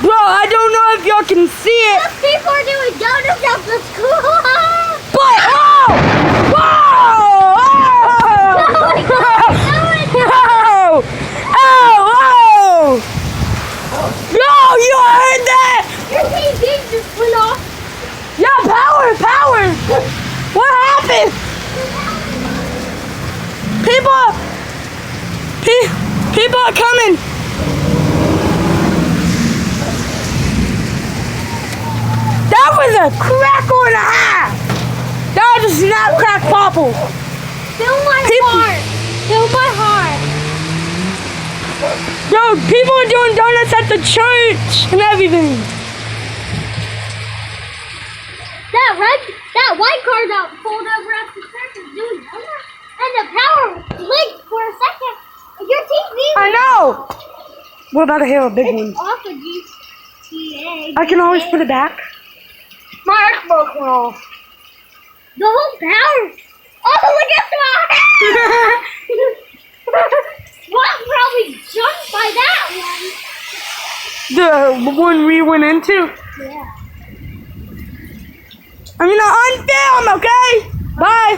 Bro, I don't know if y'all can see it. People are doing donuts at the school. But, oh! Whoa! Oh! Oh! Yo, you heard that? Your TV just went off. Yeah, power! What happened? People are coming. That was a crackle and a half. That was a snap, crack, popple. Feel my heart. Feel my heart. Yo, people are doing donuts at the church and everything. That white car that pulled over at the church is doing donuts. And the power blinked for a second. Your TV. I know. We're about to hear a big one. Off of GTA. I can always put it back. My Xbox went off. The whole power. Oh, look at that. Swat probably jumped by that one. The one we went into? Yeah. I'm gonna unfilm, okay? Bye.